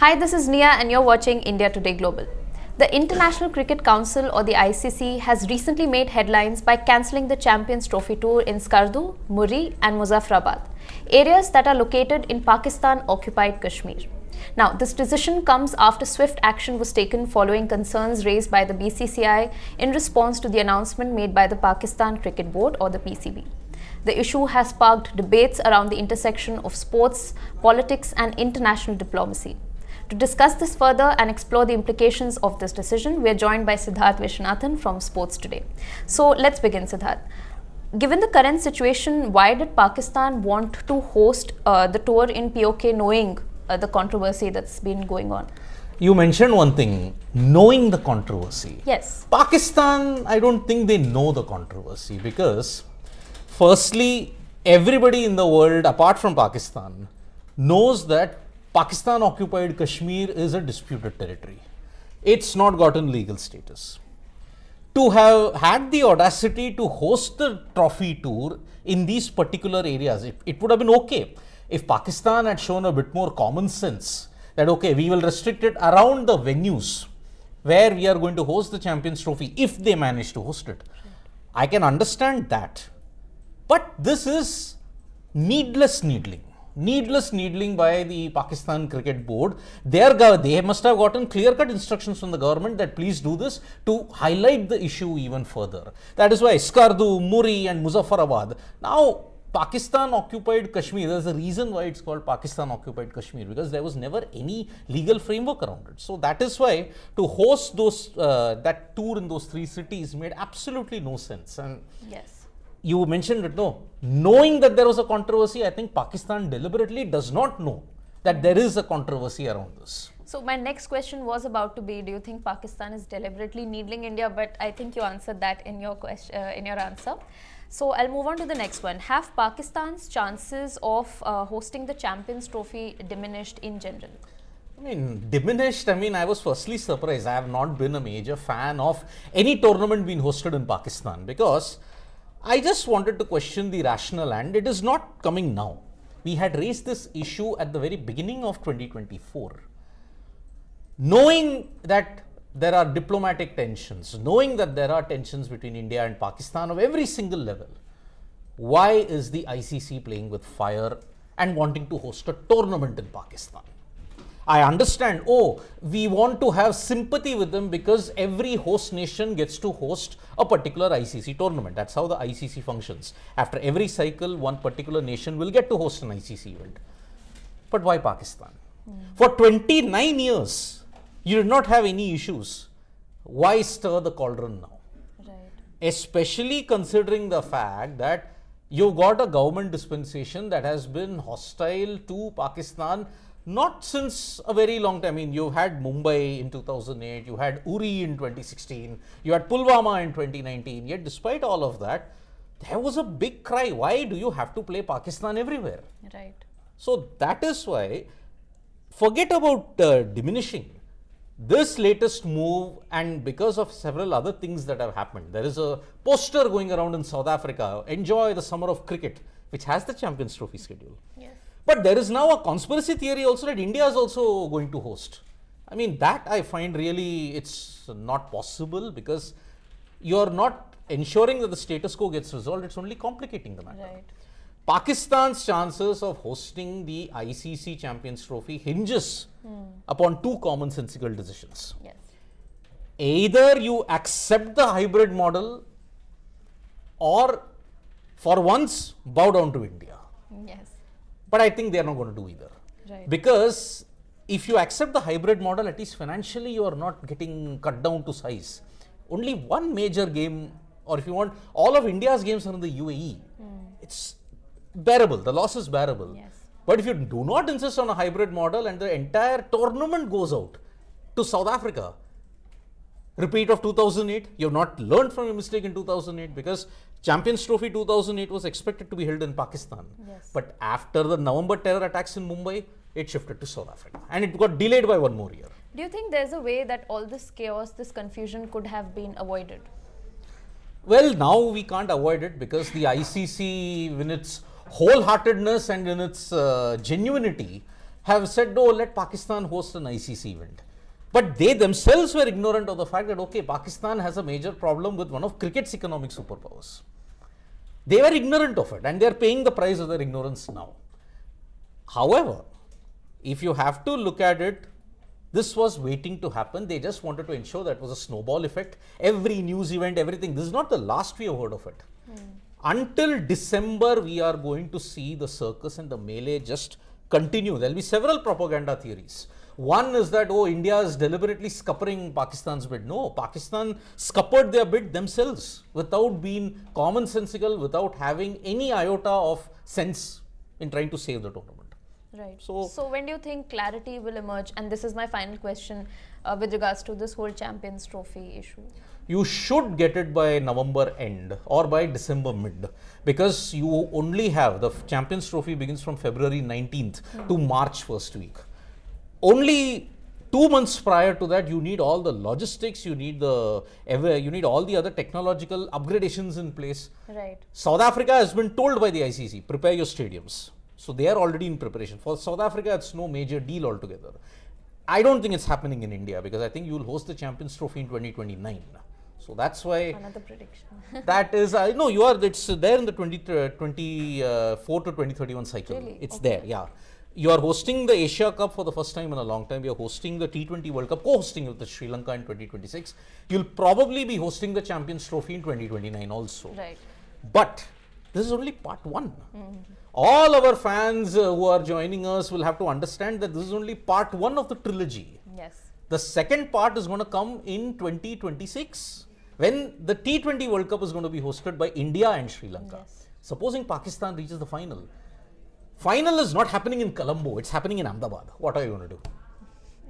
Hi, this is Nia and you're watching India Today Global. The International Cricket Council or the ICC has recently made headlines by cancelling the Champions Trophy tour in Skardu, Murree and Muzaffarabad, areas that are located in Pakistan-occupied Kashmir. Now, this decision comes after swift action was taken following concerns raised by the BCCI in response to the announcement made by the Pakistan Cricket Board or the PCB. The issue has sparked debates around the intersection of sports, politics and international diplomacy. To discuss this further and explore the implications of this decision, we are joined by Siddharth Viswanathan from Sports Today. So let's begin, Siddharth. Given the current situation, why did Pakistan want to host the tour in POK knowing the controversy that's been going on? You mentioned one thing, knowing the controversy. Yes. Pakistan, I don't think they know the controversy because firstly, everybody in the world apart from Pakistan knows that Pakistan-occupied Kashmir is a disputed territory. It's not gotten legal status. To have had the audacity to host the trophy tour in these particular areas, it would have been okay if Pakistan had shown a bit more common sense that okay, we will restrict it around the venues where we are going to host the Champions Trophy if they manage to host it. I can understand that. But this is needless needling by the Pakistan Cricket Board. They must have gotten clear-cut instructions from the government that please do this to highlight the issue even further. That is why Skardu, Murree and Muzaffarabad. Now, Pakistan-occupied Kashmir, there's a reason why it's called Pakistan-occupied Kashmir because there was never any legal framework around it. So that is why to host that tour in those three cities made absolutely no sense. And yes. You mentioned it, no. Knowing that there was a controversy, I think Pakistan deliberately does not know that there is a controversy around this. So my next question was about to be, do you think Pakistan is deliberately needling India? But I think you answered that in your question, in your answer. So I'll move on to the next one. Have Pakistan's chances of hosting the Champions Trophy diminished in general? Diminished, I was firstly surprised. I have not been a major fan of any tournament being hosted in Pakistan because I just wanted to question the rationale and it is not coming now. We had raised this issue at the very beginning of 2024. Knowing that there are diplomatic tensions, knowing that there are tensions between India and Pakistan of every single level, why is the ICC playing with fire and wanting to host a tournament in Pakistan? I understand, we want to have sympathy with them because every host nation gets to host a particular ICC tournament. That's how the ICC functions. After every cycle, one particular nation will get to host an ICC event. But why Pakistan? For 29 years, you did not have any issues. Why stir the cauldron now? Right. Especially considering the fact that you've got a government dispensation that has been hostile to Pakistan not since a very long time. You had Mumbai in 2008, you had Uri in 2016, you had Pulwama in 2019. Yet despite all of that, there was a big cry. Why do you have to play Pakistan everywhere? Right. So that is why, forget about diminishing. This latest move and because of several other things that have happened, there is a poster going around in South Africa, enjoy the summer of cricket, which has the Champions Trophy schedule. Yes. But there is now a conspiracy theory also that India is also going to host. That I find really it's not possible because you're not ensuring that the status quo gets resolved, it's only complicating the matter. Right. Pakistan's chances of hosting the ICC Champions Trophy hinges upon two commonsensical decisions. Yes. Either you accept the hybrid model or for once bow down to India. Yes. But I think they are not going to do either. Right. Because if you accept the hybrid model, at least financially you are not getting cut down to size. Only one major game, or if you want, all of India's games are in the UAE. It's bearable, the loss is bearable. Yes. But if you do not insist on a hybrid model and the entire tournament goes out to South Africa, repeat of 2008, you have not learned from your mistake in 2008 because Champions Trophy 2008 was expected to be held in Pakistan. Yes. But after the November terror attacks in Mumbai, it shifted to South Africa and it got delayed by one more year. Do you think there's a way that all this chaos, this confusion could have been avoided? Well, now we can't avoid it because the ICC, in its wholeheartedness and in its genuinity, have said, oh, let Pakistan host an ICC event. But they themselves were ignorant of the fact that, okay, Pakistan has a major problem with one of cricket's economic superpowers. They were ignorant of it and they are paying the price of their ignorance now. However, if you have to look at it, this was waiting to happen. They just wanted to ensure that it was a snowball effect. Every news event, everything. This is not the last we have heard of it. Until December, we are going to see the circus and the melee just continue. There will be several propaganda theories. One is that, oh, India is deliberately scuppering Pakistan's bid. No, Pakistan scuppered their bid themselves without being commonsensical, without having any iota of sense in trying to save the tournament. Right. So when do you think clarity will emerge? And this is my final question with regards to this whole Champions Trophy issue. You should get it by November end or by December mid, because you only have the Champions Trophy begins from February 19th to March first week. Only 2 months prior to that, you need all the logistics, you need all the other technological upgradations in place. Right. South Africa has been told by the ICC, prepare your stadiums. So they are already in preparation. For South Africa, it's no major deal altogether. I don't think it's happening in India, because I think you will host the Champions Trophy in 2029. So that's why. Another prediction. That is, no, you are. It's there in the 2024 to 2031 cycle. Really? It's Okay. there. Yeah. You are hosting the Asia Cup for the first time in a long time. You are hosting the T20 World Cup, co-hosting with the Sri Lanka in 2026. You'll probably be hosting the Champions Trophy in 2029 also. Right. But this is only part one. All our fans who are joining us will have to understand that this is only part one of the trilogy. Yes. The second part is going to come in 2026, when the T20 World Cup is going to be hosted by India and Sri Lanka. Yes. Supposing Pakistan reaches the final. Final is not happening in Colombo, it's happening in Ahmedabad. What are you going to do?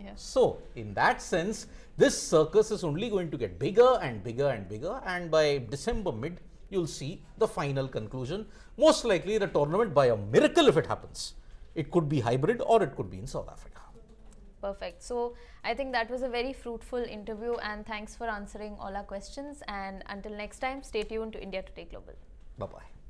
Yes. So, in that sense, this circus is only going to get bigger and bigger and bigger, and by December mid, you'll see the final conclusion. Most likely the tournament, by a miracle if it happens, it could be hybrid or it could be in South Africa. Perfect. So I think that was a very fruitful interview, and thanks for answering all our questions. And until next time, stay tuned to India Today Global. Bye-bye.